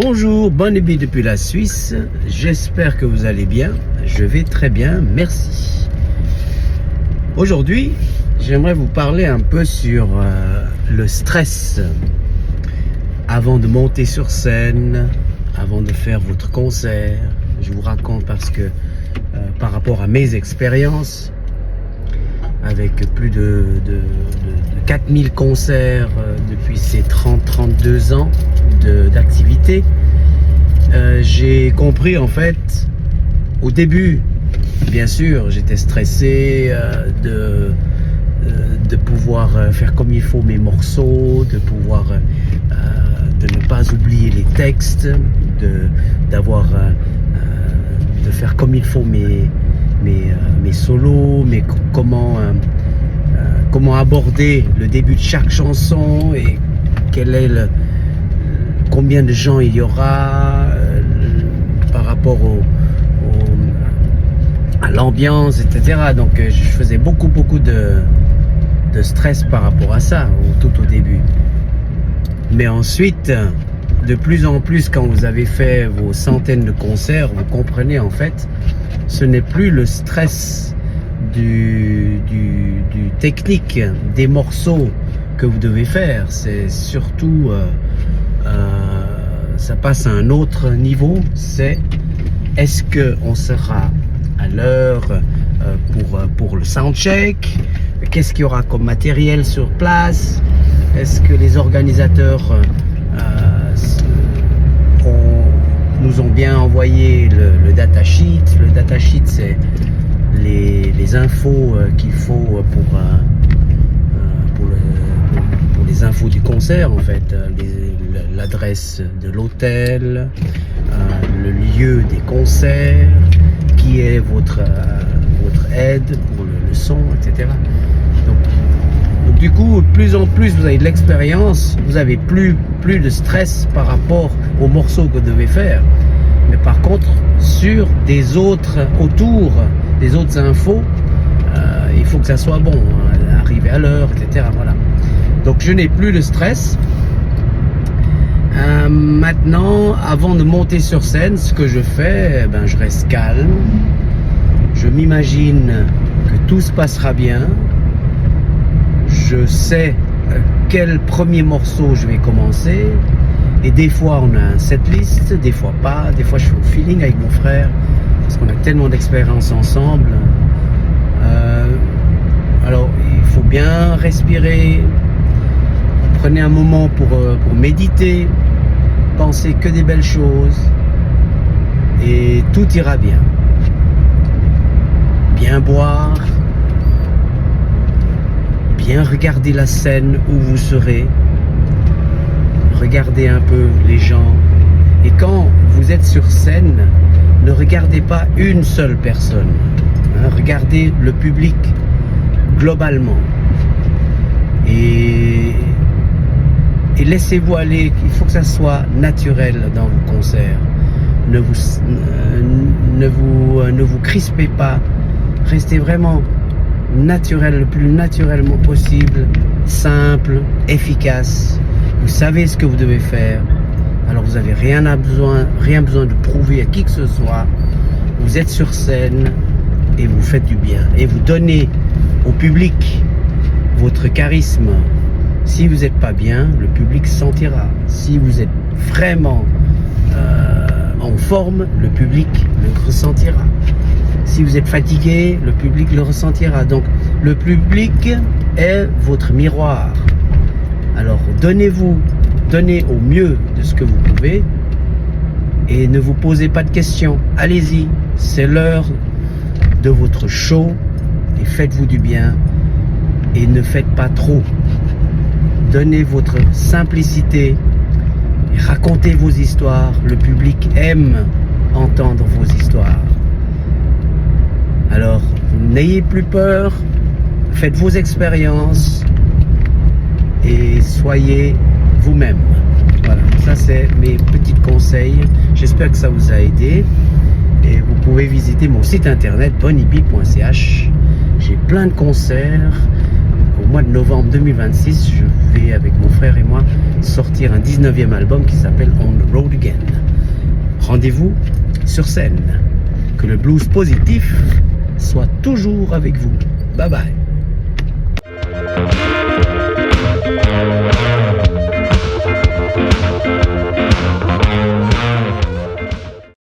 Bonjour, Bonnie depuis la Suisse. J'espère que vous allez bien. Je vais très bien, merci. Aujourd'hui, j'aimerais vous parler un peu sur le stress avant de monter sur scène, avant de faire votre concert. Je vous raconte parce que par rapport à mes expériences, avec plus de 4000 concerts depuis ces 30-32 ans d'activité, j'ai compris en fait, au début, bien sûr, j'étais stressé de pouvoir faire comme il faut mes morceaux, de pouvoir de ne pas oublier les textes, de faire comme il faut mes solos, mais comment aborder le début de chaque chanson et combien de gens il y aura par rapport à l'ambiance, etc. Donc je faisais beaucoup de stress par rapport à ça tout au début. Mais ensuite, de plus en plus, quand vous avez fait vos centaines de concerts, vous comprenez en fait, ce n'est plus le stress du technique des morceaux que vous devez faire, c'est surtout ça passe à un autre niveau, c'est est-ce qu'on sera à l'heure pour le soundcheck, qu'est-ce qu'il y aura comme matériel sur place, est-ce que les organisateurs nous ont bien envoyé le datasheet. Le datasheet, c'est les infos qu'il faut pour les infos du concert, en fait, l'adresse de l'hôtel, le lieu des concerts, qui est votre aide pour le son, etc. Donc du coup, plus en plus vous avez de l'expérience, vous avez plus de stress par rapport aux morceaux que vous devez faire. Mais par contre, sur autour des autres infos, il faut que ça soit bon, arriver à l'heure, etc. Voilà. Donc je n'ai plus de stress. Maintenant, avant de monter sur scène, ce que je fais, je reste calme. Je m'imagine que tout se passera bien. Je sais quel premier morceau je vais commencer. Et des fois on a un setlist, des fois pas, des fois je fais au feeling avec mon frère, parce qu'on a tellement d'expérience ensemble. Alors il faut bien respirer, prenez un moment pour méditer, pensez que des belles choses, et tout ira bien. Bien boire, bien regarder la scène où vous serez, regardez un peu les gens, et quand vous êtes sur scène, ne regardez pas une seule personne, regardez le public globalement, et laissez-vous aller. Il faut que ça soit naturel dans vos concerts. Ne vous crispez pas, restez vraiment naturel, le plus naturellement possible, simple, efficace. Vous savez ce que vous devez faire, alors vous n'avez rien besoin de prouver à qui que ce soit. Vous êtes sur scène et vous faites du bien, et vous donnez au public votre charisme. Si vous n'êtes pas bien, le public sentira. Si vous êtes vraiment en forme, le public le ressentira. Si vous êtes fatigué, le public le ressentira. Donc le public est votre miroir. Alors donnez au mieux de ce que vous pouvez, et ne vous posez pas de questions. Allez-y, c'est l'heure de votre show, et faites-vous du bien, et ne faites pas trop. Donnez votre simplicité, et racontez vos histoires. Le public aime entendre vos histoires. Alors, n'ayez plus peur, faites vos expériences et soyez vous-même. Voilà, ça c'est mes petits conseils. J'espère que ça vous a aidé. Et vous pouvez visiter mon site internet bonnieby.ch. J'ai plein de concerts. Au mois de novembre 2026, je vais avec mon frère et moi sortir un 19e album qui s'appelle On the Road Again. Rendez-vous sur scène. Que le blues positif soit toujours avec vous. Bye bye.